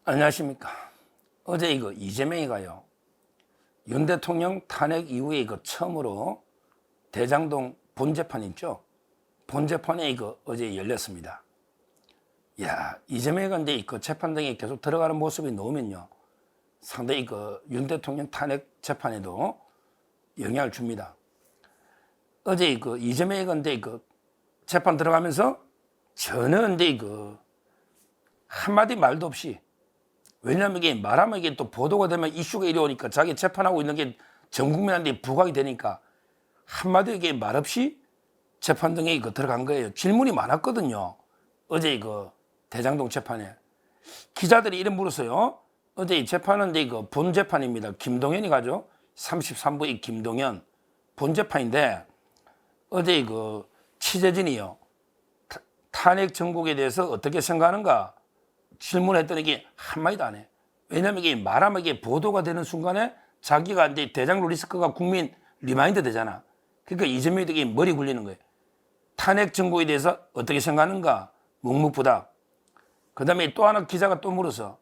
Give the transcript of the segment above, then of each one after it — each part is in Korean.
안녕하십니까. 어제 이거 이재명이가요, 윤 대통령 탄핵 이후에 이거 처음으로 대장동 본재판 있죠? 본재판에 이거 어제 열렸습니다. 야, 이재명이가 근데 그 재판 등에 계속 들어가는 모습이 나오면요, 상당히 그 윤 대통령 탄핵 재판에도 영향을 줍니다. 어제 그 이재명이가 근데 그 재판 들어가면서 전혀 근데 그 한마디 말도 없이, 왜냐하면 이게 말하면 이게 또 보도가 되면 이슈가 이리 오니까 자기 재판하고 있는 게 전 국민한테 부각이 되니까 한마디 이게 말 없이 재판 등에 이거 들어간 거예요. 질문이 많았거든요. 어제 그 대장동 재판에 기자들이 이름 물었어요. 어제 재판은 이제 그 본 재판입니다. 김동연이 가죠. 33부의 김동연 본 재판인데, 어제 그 취재진이요, 탄핵 정국에 대해서 어떻게 생각하는가 질문했더니 이게 한마디도 안 해. 왜냐면 이게 말하면 이게 보도가 되는 순간에 자기가 이제 대장동 리스크가 국민 리마인드 되잖아. 그러니까 이재명이 되게 머리 굴리는 거예요. 탄핵 정국에 대해서 어떻게 생각하는가 묵묵부답. 그 다음에 또 하나 기자가 또 물어서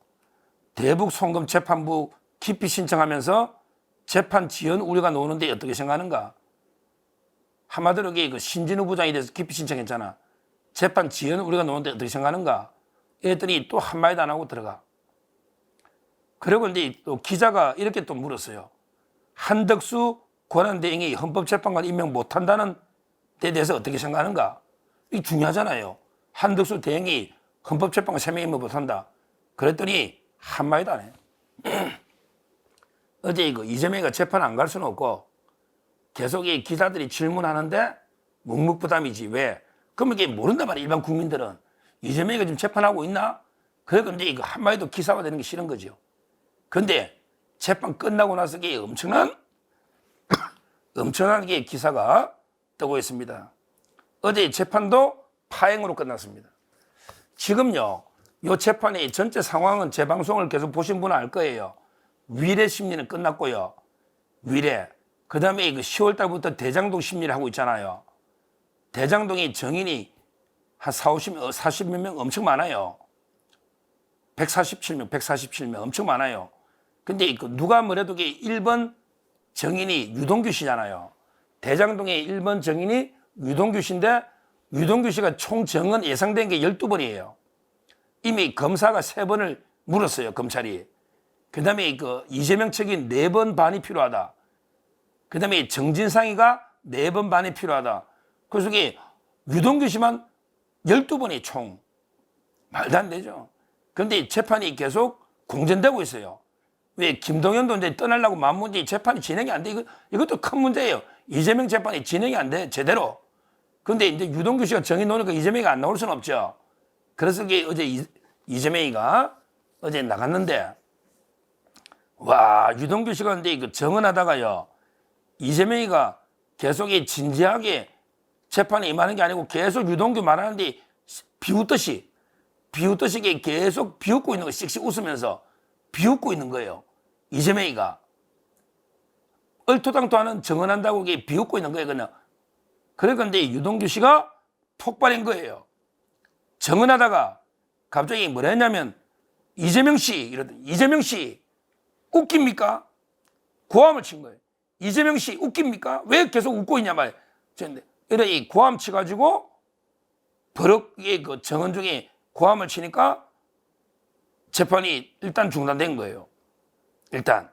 대북 송금 재판부 기피 신청하면서 재판 지연 우려가 나오는데 어떻게 생각하는가. 한마디로 이게 그 신진우 부장에 대해서 기피 신청했잖아. 재판 지연 우려가 나오는데 어떻게 생각하는가. 이랬더니 또 한마디도 안 하고 들어가. 그리고 이제 또 기자가 이렇게 또 물었어요. 한덕수 권한대행이 헌법재판관 임명 못한다는 데 대해서 어떻게 생각하는가. 이게 중요하잖아요. 한덕수 대행이 헌법재판관 3명 임명 못한다. 그랬더니 한마디도 안 해. 어제 이거 이재명이가 재판 안 갈 수는 없고 계속 이 기자들이 질문하는데 묵묵부담이지. 왜? 그러면 이게 모른단 말이야. 일반 국민들은. 이재명이가 지금 재판하고 있나? 그러니까 이제 이거 한마디도 기사화 되는 게 싫은 거죠. 근데 재판 끝나고 나서 이게 엄청난 게 기사가 뜨고 있습니다. 어제 재판도 파행으로 끝났습니다. 지금요, 이 재판의 전체 상황은 제 방송을 계속 보신 분은 알 거예요. 위례 심리는 끝났고요. 위례. 그 다음에 10월 달부터 대장동 심리를 하고 있잖아요. 대장동이 정인이 한 40몇 명 엄청 많아요. 147명 엄청 많아요. 근데 누가 뭐래도 1번 정인이 유동규 씨잖아요. 대장동의 1번 정인이 유동규 씨인데, 유동규 씨가 총 정은 예상된 게 12번이에요. 이미 검사가 3번을 물었어요, 검찰이. 그 다음에 이재명 측이 4번 반이 필요하다. 그 다음에 정진상이가 4번 반이 필요하다. 그래서 이게 유동규 씨만 12번이 총. 말도 안 되죠. 그런데 재판이 계속 공전되고 있어요. 왜? 김동연도 이제 떠나려고 만문지 재판이 진행이 안 돼. 이것도 큰 문제예요. 이재명 재판이 진행이 안 돼, 제대로. 그런데 이제 유동규 씨가 정의 놓으니까 이재명이 안 나올 수는 없죠. 그래서 이게 어제 이재명이가 어제 나갔는데, 와, 유동규 씨가 근데 정언하다가요, 이재명이가 계속 진지하게 재판에 임하는 게 아니고 계속 유동규 말하는데 비웃듯이 계속 비웃고 있는 거예요. 씩씩 웃으면서 비웃고 있는 거예요. 이재명이가 얼토당토 하는 정언한다고 이게 비웃고 있는 거예요. 그냥. 그런데 유동규 씨가 폭발한 거예요. 정언하다가 갑자기 뭐라 했냐면, 이재명 씨 웃깁니까? 고함을 친 거예요. 이재명 씨 웃깁니까? 왜 계속 웃고 있냐 말이에요. 이래 고함 치가지고 버럭에 그 정언 중에 고함을 치니까 재판이 일단 중단된 거예요. 일단.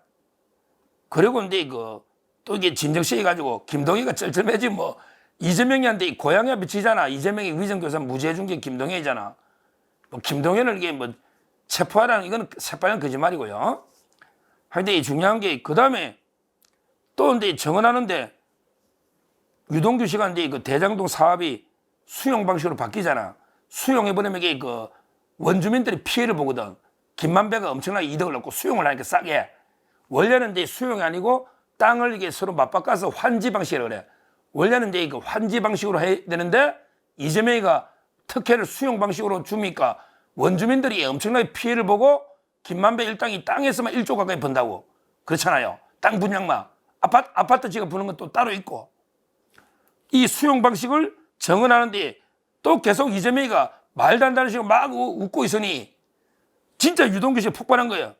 그리고 이제 또 이게 진정시해 가지고 김동희가 쩔쩔매지 뭐, 이재명이한테 고향에 미치잖아. 이재명이 위정교사 무죄해 준 게 김동현이잖아. 뭐 김동현을 이게 뭐 체포하라는, 이건 새빨간 거짓말이고요. 하여튼 이 중요한 게, 그 다음에 또 이제 정언하는데 유동규 씨가 이제 대장동 사업이 수용 방식으로 바뀌잖아. 수용해버리면 이게 원주민들이 피해를 보거든. 김만배가 엄청나게 이득을 얻고 수용을 하니까 싸게. 원래는 이제 수용이 아니고 땅을 이게 서로 맞바꿔서 환지 방식이라고 그래. 원래는 이제 환지 방식으로 해야 되는데, 이재명이가 특혜를 수용 방식으로 주니까 원주민들이 엄청나게 피해를 보고 김만배 일당이 땅에서만 1조 가까이 번다고. 그렇잖아요. 땅 분양만. 아파트 지가 부는 건 또 따로 있고. 이 수용 방식을 정언하는데 또 계속 이재명이가 말도 안 되는 식으로 막 웃고 있으니 진짜 유동규 씨가 폭발한 거예요.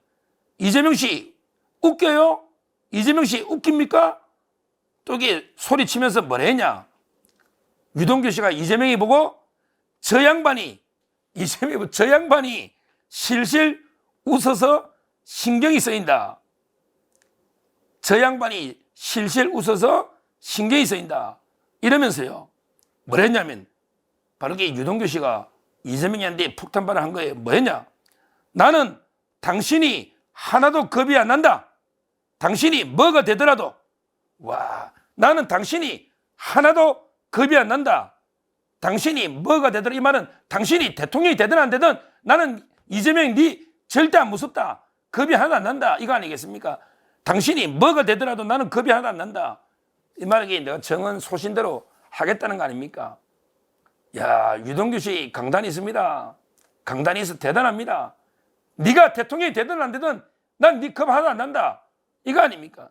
이재명 씨 웃겨요? 이재명 씨 웃깁니까? 또 이게 소리치면서 뭐라 했냐? 유동규 씨가 이재명이 보고 저 양반이 실실 웃어서 신경이 쓰인다. 저 양반이 실실 웃어서 신경이 쓰인다. 이러면서요. 뭐라 했냐면 바로 그 유동규 씨가 이재명한테 폭탄발을 한 거예요. 뭐 했냐? 나는 당신이 하나도 겁이 안 난다. 당신이 뭐가 되더라도 나는 당신이 하나도 겁이 안 난다. 당신이 뭐가 되더라. 이 말은 당신이 대통령이 되든 안 되든 나는 이재명 니 절대 안 무섭다. 겁이 하나도 안 난다. 이거 아니겠습니까? 당신이 뭐가 되더라도 나는 겁이 하나도 안 난다. 이 말이 내가 정은 소신대로 하겠다는 거 아닙니까? 야, 유동규 씨 강단이 있습니다. 강단이 있어 대단합니다. 네가 대통령이 되든 안 되든 난 네 겁 하나도 안 난다. 이거 아닙니까?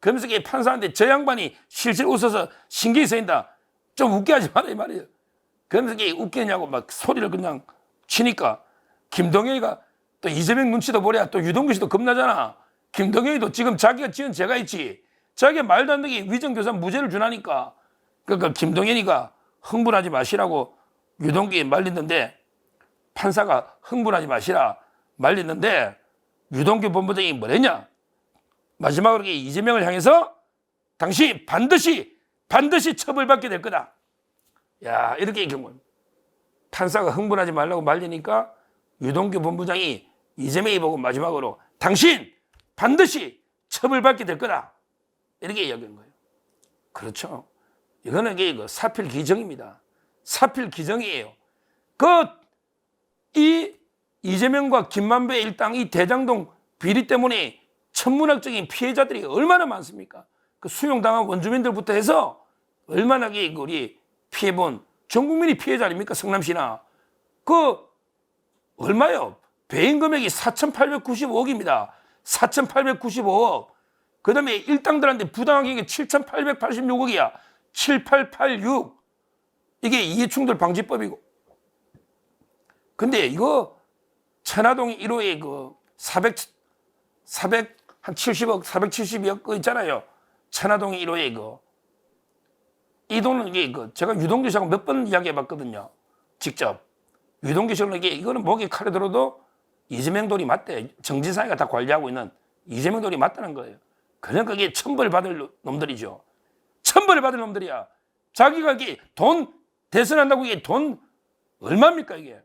그러면서 판사한테 저 양반이 실실 웃어서 신경이 쓰인다. 좀 웃게 하지 마라 이 말이에요. 그러면서 웃기냐고 막 소리를 그냥 치니까 김동연이가 또 이재명 눈치도 보랴. 또 유동규 씨도 겁나잖아. 김동연이도 지금 자기가 지은 죄가 있지. 자기가 말도 안 되게 위정교사 무죄를 주라니까. 그러니까 김동연이가 흥분하지 마시라고 유동규에 말리는데 판사가 흥분하지 마시라 말리는데 유동규 본부장이 뭐랬냐? 마지막으로 이재명을 향해서 당신 반드시 처벌받게 될 거다. 야, 이렇게 경우 판사가 흥분하지 말라고 말리니까 유동규 본부장이 이재명이 보고 마지막으로 당신 반드시 처벌받게 될 거다. 이렇게 이야기한 거예요. 그렇죠. 이거는 사필 기정입니다. 사필 기정이에요. 이 이재명과 김만배 일당 이 대장동 비리 때문에 천문학적인 피해자들이 얼마나 많습니까? 그 수용당한 원주민들부터 해서 얼마나 우리 피해본 전 국민이 피해자 아닙니까? 성남시나. 얼마요? 배임 금액이 4,895억입니다. 4,895억. 그 다음에 일당들한테 부당하게 7,886억이야. 7886. 이게 이해충돌 방지법이고. 근데 이거 천화동 1호에 470억, 472억 거 있잖아요. 천화동 1호에 이 돈은 제가 유동규 씨하고 몇 번 이야기해 봤거든요. 직접. 유동규 씨는 이거는 목에 칼에 들어도 이재명 돈이 맞대. 정진상이가 다 관리하고 있는 이재명 돈이 맞다는 거예요. 그러니까 이게 천벌받을 놈들이죠. 천벌을 받을 놈들이야. 자기가 돈 대선한다고 돈 얼마입니까 이게?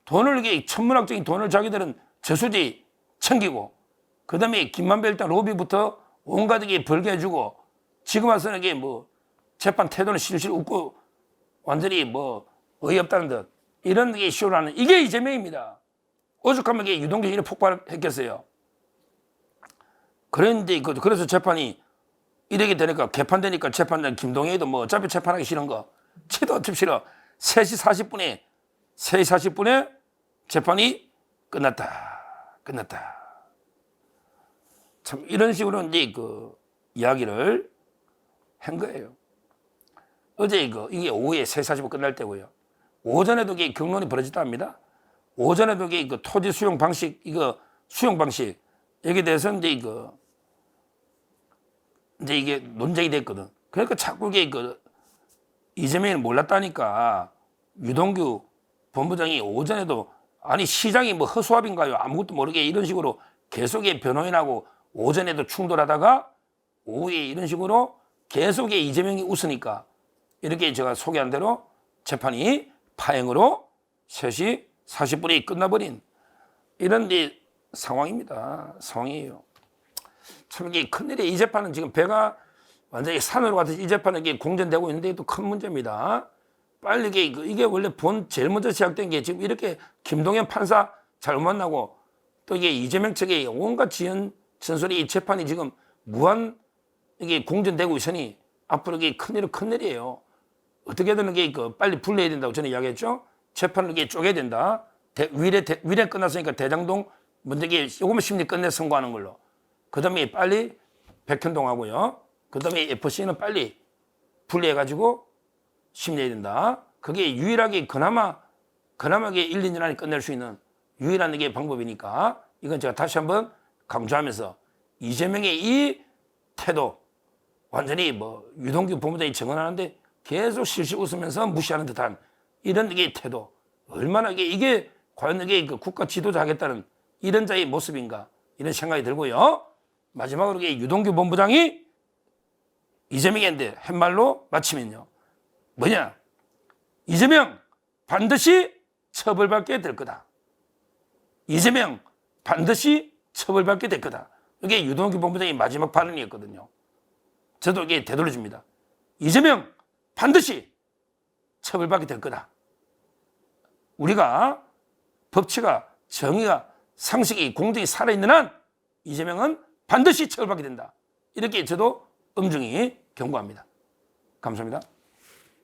돈을 천문학적인 돈을 자기들은 저수지 챙기고 그다음에 김만배 일단 로비부터 온갖 벌게 해주고 지금 와서는 재판 태도는 실실 웃고 완전히 어이없다는 듯 이런 쇼를 하는 이게 이재명입니다. 오죽하면 유동규 이렇게 폭발했겠어요. 그런데 그래서 재판이 이렇게 되니까 개판되니까 재판장 김동연이도 어차피 재판하기 싫은 거 치도 어차피 싫어. 3시 40분에 재판이 끝났다. 참 이런 식으로 이야기를 한 거예요. 어제 이게 오후에 3시 40분 끝날 때고요. 오전에도 경론이 벌어졌답니다. 오전에도 토지 수용 방식 여기에 대해서 이제 이게 논쟁이 됐거든. 그러니까 자꾸 이재명이 몰랐다니까 유동규 본부장이 오전에도 아니 시장이 허수아비인가요? 아무것도 모르게 이런 식으로 계속 변호인하고 오전에도 충돌하다가 오후에 이런 식으로 계속 이재명이 웃으니까 이렇게 제가 소개한 대로 재판이 파행으로 3시 40분에 끝나버린 이런 상황입니다. 상황이에요. 참 이게 큰일이에요. 이 재판은 지금 배가 완전히 산으로 가듯이 이 재판은 공전되고 있는데 또 큰 문제입니다. 빨리 이게 원래 제일 먼저 시작된 게 지금 이렇게 김동연 판사 잘 만나고 또 이재명 측의 온갖 지연 전설이 이 재판이 지금 무한 공전되고 있으니 앞으로 큰일은 큰일이에요. 어떻게든 빨리 불러야 된다고 저는 이야기했죠. 재판을 쪼개야 된다. 위례 끝났으니까 대장동 먼저 요거만 심리 끝내 선고하는 걸로. 그 다음에 빨리 백현동하고요. 그 다음에 FC는 빨리 분리해가지고 심리해야 된다. 그게 유일하게 그나마 1, 2년 안에 끝낼 수 있는 유일한 이게 방법이니까 이건 제가 다시 한번 강조하면서 이재명의 이 태도 완전히 뭐 유동규 본부장이 증언하는데 계속 실실 웃으면서 무시하는 듯한 이런 이게 태도 얼마나 이게 과연 이게 그 국가 지도자 하겠다는 이런 자의 모습인가 이런 생각이 들고요. 마지막으로 이게 유동규 본부장이 이재명한테 한 말로 마치면요. 뭐냐? 이재명 반드시 처벌받게 될 거다. 이재명 반드시 처벌받게 될 거다. 이게 유동규 본부장의 마지막 발언이었거든요. 저도 이게 되돌려줍니다. 이재명 반드시 처벌받게 될 거다. 우리가 법치가 정의가 상식이 공정이 살아있는 한 이재명은 반드시 처벌받게 된다. 이렇게 저도 엄중히 경고합니다. 감사합니다.